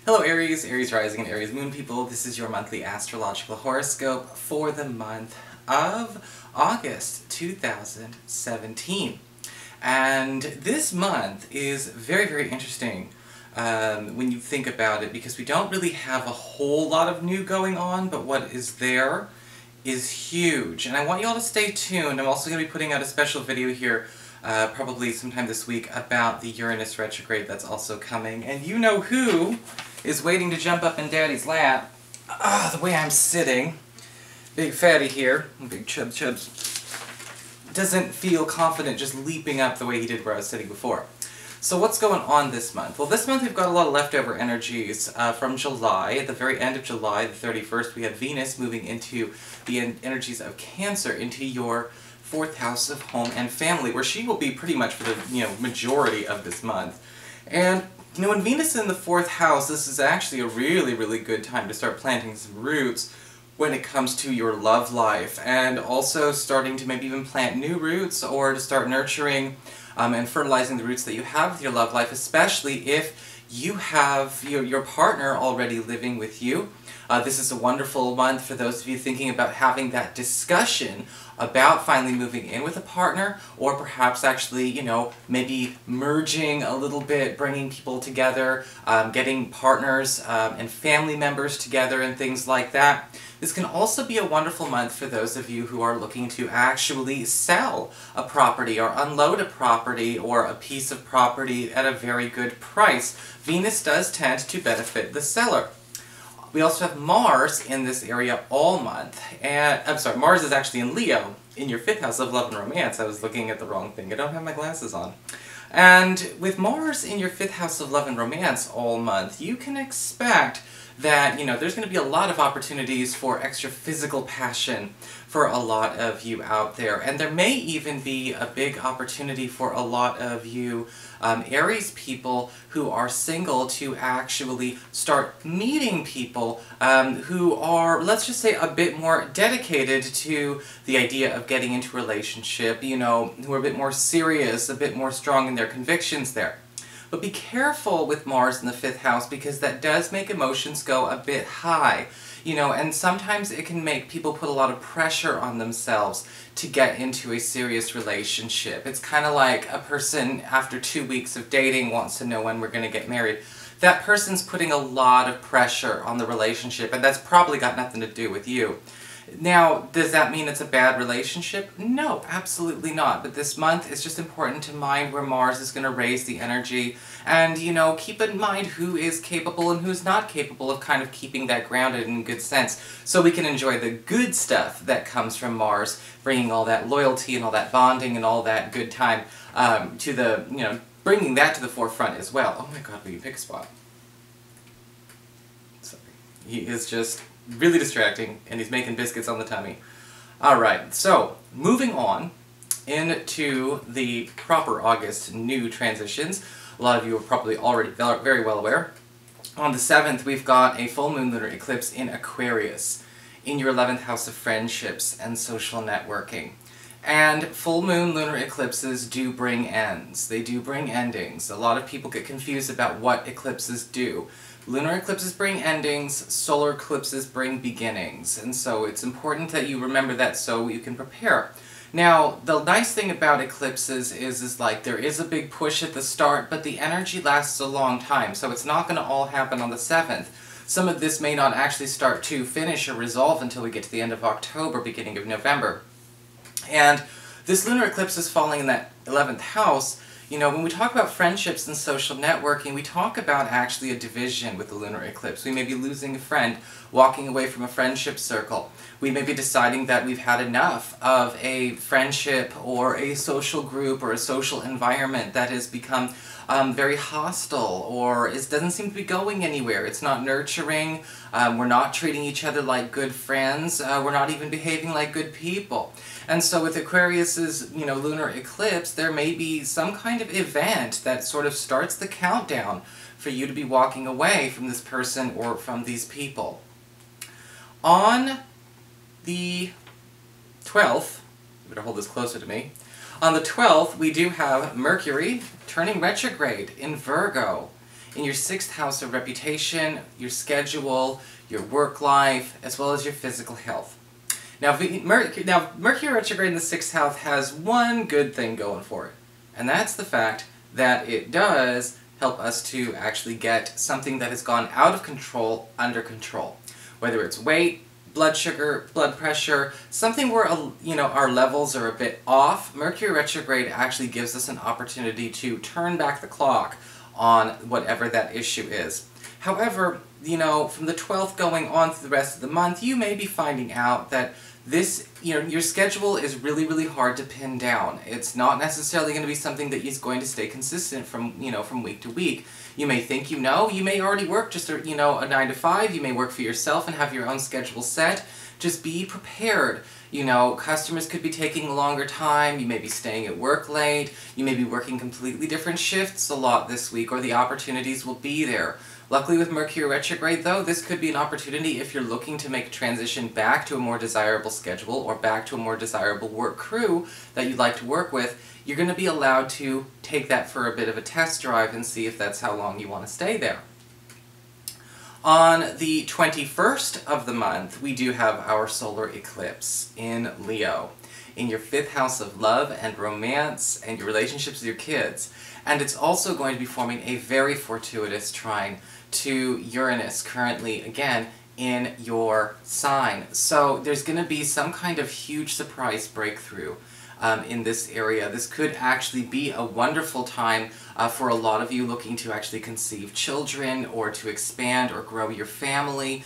Hello Aries, Aries Rising and Aries Moon people. This is your monthly astrological horoscope for the month of August 2017. And this month is very, very interesting when you think about it, because we don't really have a whole lot of new going on, but what is there is huge. And I want you all to stay tuned. I'm also going to be putting out a special video here probably sometime this week about the Uranus retrograde that's also coming. And you know who is waiting to jump up in Daddy's lap. The way I'm sitting, big fatty here, big chubs, doesn't feel confident just leaping up the way he did where I was sitting before. So what's going on this month? Well, this month we've got a lot of leftover energies from July. At the very end of July, the 31st, we had Venus moving into the energies of Cancer, into your 4th house of home and family, where she will be pretty much for the majority of this month. And when Venus is in the 4th house, this is actually a really, really good time to start planting some roots when it comes to your love life, and also starting to maybe even plant new roots, or to start nurturing and fertilizing the roots that you have with your love life, especially if you have your partner already living with you. This is a wonderful month for those of you thinking about having that discussion about finally moving in with a partner, or perhaps actually, maybe merging a little bit, bringing people together, getting partners and family members together and things like that. This can also be a wonderful month for those of you who are looking to actually sell a property or unload a property or a piece of property at a very good price. Venus does tend to benefit the seller. We also have Mars in this area all month, and I'm sorry, Mars is actually in Leo, in your 5th house of love and romance. I was looking at the wrong thing. I don't have my glasses on. And with Mars in your 5th house of love and romance all month, you can expect that, there's going to be a lot of opportunities for extra physical passion for a lot of you out there. And there may even be a big opportunity for a lot of you Aries people who are single to actually start meeting people who are, let's just say, a bit more dedicated to the idea of getting into a relationship, who are a bit more serious, a bit more strong in their convictions there. But be careful with Mars in the 5th house, because that does make emotions go a bit high, and sometimes it can make people put a lot of pressure on themselves to get into a serious relationship. It's kind of like a person after 2 weeks of dating wants to know when we're going to get married. That person's putting a lot of pressure on the relationship, and that's probably got nothing to do with you. Now, does that mean it's a bad relationship? No, absolutely not. But this month, it's just important to mind where Mars is going to raise the energy, and, keep in mind who is capable and who's not capable of kind of keeping that grounded in good sense, so we can enjoy the good stuff that comes from Mars, bringing all that loyalty and all that bonding and all that good time to the, bringing that to the forefront as well. Oh my god, will you pick a spot? Sorry. He is just really distracting, and he's making biscuits on the tummy. Alright, so, moving on into the proper August new transitions. A lot of you are probably already very well aware. On the 7th, we've got a full moon lunar eclipse in Aquarius, in your 11th house of friendships and social networking. And full moon lunar eclipses do bring ends. They do bring endings. A lot of people get confused about what eclipses do. Lunar eclipses bring endings, solar eclipses bring beginnings, and so it's important that you remember that so you can prepare. Now, the nice thing about eclipses is like there is a big push at the start, but the energy lasts a long time, so it's not going to all happen on the 7th. Some of this may not actually start to finish or resolve until we get to the end of October, beginning of November. And this lunar eclipse is falling in that 11th house. When we talk about friendships and social networking, we talk about actually a division with the lunar eclipse. We may be losing a friend, walking away from a friendship circle. We may be deciding that we've had enough of a friendship or a social group or a social environment that has become very hostile, or it doesn't seem to be going anywhere. It's not nurturing, we're not treating each other like good friends, we're not even behaving like good people. And so with Aquarius's, lunar eclipse, there may be some kind of event that sort of starts the countdown for you to be walking away from this person or from these people. On the 12th, you better hold this closer to me, on the 12th we do have Mercury turning retrograde in Virgo, in your 6th house of reputation, your schedule, your work life, as well as your physical health. Now, Mercury retrograde in the 6th house has one good thing going for it, and that's the fact that it does help us to actually get something that has gone out of control under control. Whether it's weight, blood sugar, blood pressure, something where, our levels are a bit off, Mercury retrograde actually gives us an opportunity to turn back the clock on whatever that issue is. However, from the 12th going on through the rest of the month, you may be finding out that this, your schedule is really, really hard to pin down. It's not necessarily going to be something that is going to stay consistent from week to week. You may think you may already work just a 9 to 5, you may work for yourself and have your own schedule set. Just be prepared. Customers could be taking a longer time, you may be staying at work late, you may be working completely different shifts a lot this week, or the opportunities will be there. Luckily with Mercury retrograde though, this could be an opportunity if you're looking to make a transition back to a more desirable schedule or back to a more desirable work crew that you'd like to work with. You're going to be allowed to take that for a bit of a test drive and see if that's how long you want to stay there. On the 21st of the month, we do have our solar eclipse in Leo, in your 5th house of love and romance and your relationships with your kids. And it's also going to be forming a very fortuitous trine to Uranus, currently, again, in your sign. So there's going to be some kind of huge surprise breakthrough in this area. This could actually be a wonderful time for a lot of you looking to actually conceive children or to expand or grow your family.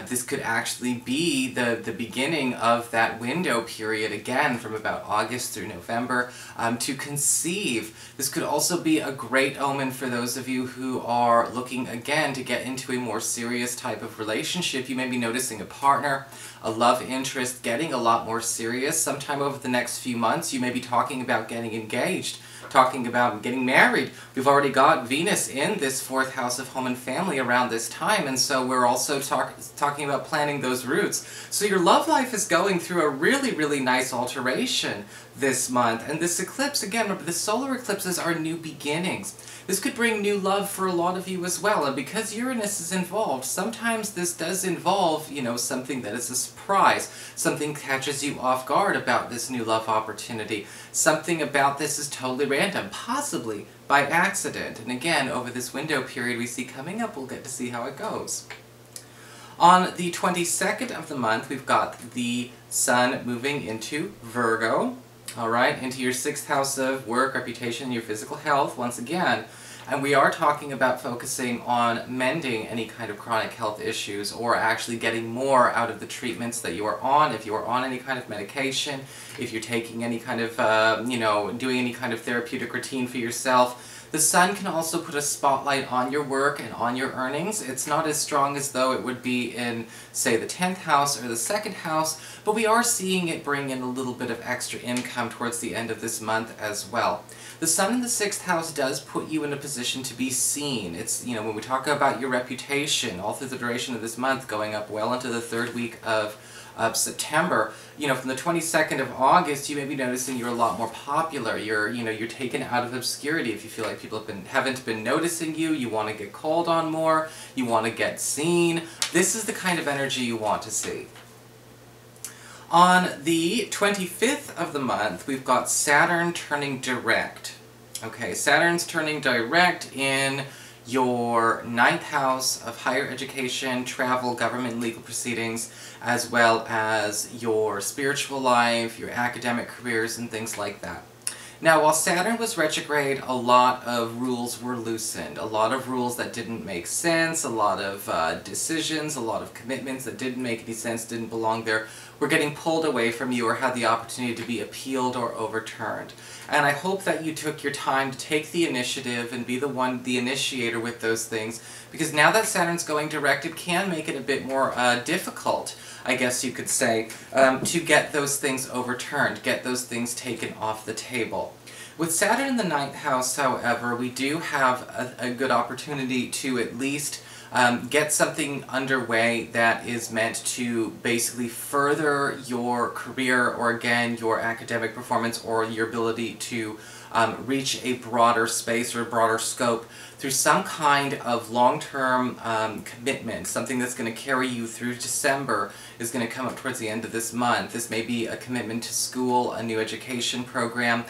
This could actually be the beginning of that window period, again, from about August through November, to conceive. This could also be a great omen for those of you who are looking, again, to get into a more serious type of relationship. You may be noticing a partner, a love interest, getting a lot more serious. Sometime over the next few months, you may be talking about getting engaged, talking about getting married. We've already got Venus in this 4th house of home and family around this time, and so we're also talking about planning those routes. So your love life is going through a really, really nice alteration this month. And this eclipse, again, remember, the solar eclipses are new beginnings. This could bring new love for a lot of you as well, and because Uranus is involved, sometimes this does involve, something that is a surprise. Something catches you off guard about this new love opportunity. Something about this is totally random, possibly by accident. And again, over this window period we see coming up, we'll get to see how it goes. On the 22nd of the month, we've got the Sun moving into Virgo, alright, into your 6th house of work, reputation, your physical health, once again. And we are talking about focusing on mending any kind of chronic health issues, or actually getting more out of the treatments that you are on. If you are on any kind of medication, if you're taking any kind of, doing any kind of therapeutic routine for yourself, the Sun can also put a spotlight on your work and on your earnings. It's not as strong as though it would be in, say, the 10th house or the 2nd house, but we are seeing it bring in a little bit of extra income towards the end of this month as well. The Sun in the 6th house does put you in a position to be seen. It's, when we talk about your reputation, all through the duration of this month, going up well into the 3rd week of September, from the 22nd of August, you may be noticing you're a lot more popular. You're taken out of obscurity. If you feel like people haven't been noticing you, you want to get called on more, you want to get seen. This is the kind of energy you want to see. On the 25th of the month, we've got Saturn turning direct. Okay, Saturn's turning direct in your 9th house of higher education, travel, government, legal proceedings, as well as your spiritual life, your academic careers, and things like that. Now, while Saturn was retrograde, a lot of rules were loosened. A lot of rules that didn't make sense, a lot of decisions, a lot of commitments that didn't make any sense, didn't belong there, were getting pulled away from you or had the opportunity to be appealed or overturned. And I hope that you took your time to take the initiative and be the initiator with those things, because now that Saturn's going direct, it can make it a bit more difficult, I guess you could say, to get those things overturned, get those things taken off the table. With Saturn in the 9th house, however, we do have a good opportunity to at least get something underway that is meant to basically further your career, or again, your academic performance, or your ability to reach a broader space or a broader scope through some kind of long-term commitment. Something that's going to carry you through December is going to come up towards the end of this month. This may be a commitment to school, a new education program,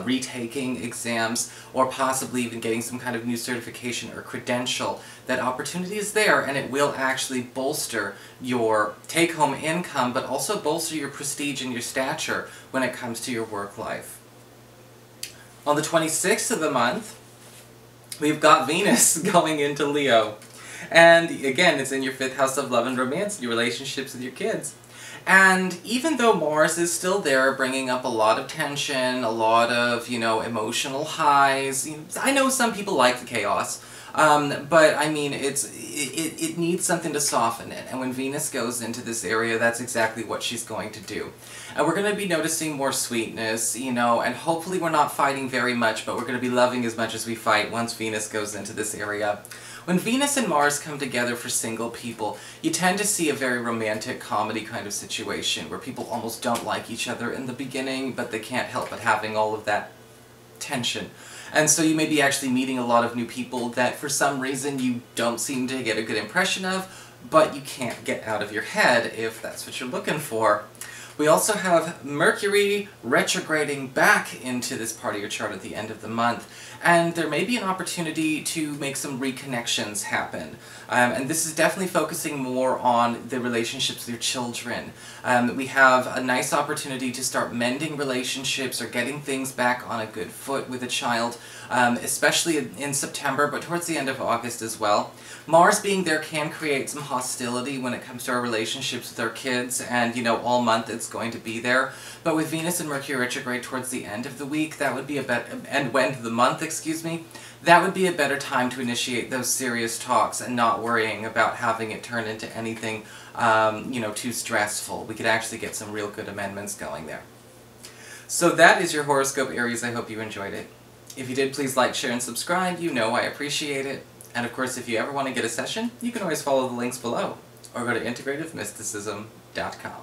retaking exams, or possibly even getting some kind of new certification or credential. That opportunity is there, and it will actually bolster your take-home income, but also bolster your prestige and your stature when it comes to your work life. On the 26th of the month, we've got Venus going into Leo. And again, it's in your 5th house of love and romance, your relationships with your kids. And even though Mars is still there, bringing up a lot of tension, a lot of, emotional highs, I know some people like the chaos, but I mean, it needs something to soften it. And when Venus goes into this area, that's exactly what she's going to do. And we're going to be noticing more sweetness, and hopefully we're not fighting very much, but we're going to be loving as much as we fight once Venus goes into this area. When Venus and Mars come together for single people, you tend to see a very romantic comedy kind of situation where people almost don't like each other in the beginning, but they can't help but having all of that tension. And so you may be actually meeting a lot of new people that for some reason you don't seem to get a good impression of, but you can't get out of your head if that's what you're looking for. We also have Mercury retrograding back into this part of your chart at the end of the month, and there may be an opportunity to make some reconnections happen. And this is definitely focusing more on the relationships with your children. We have a nice opportunity to start mending relationships or getting things back on a good foot with a child, especially in September, but towards the end of August as well. Mars being there can create some hostility when it comes to our relationships with our kids, and all month it's going to be there. But with Venus and Mercury retrograde towards the end of the week, that would be a better, and end of the month, excuse me, that would be a better time to initiate those serious talks and not worrying about having it turn into anything, too stressful. We could actually get some real good amendments going there. So that is your horoscope, Aries. I hope you enjoyed it. If you did, please like, share, and subscribe. I appreciate it. And of course, if you ever want to get a session, you can always follow the links below, or go to integrativemysticism.com.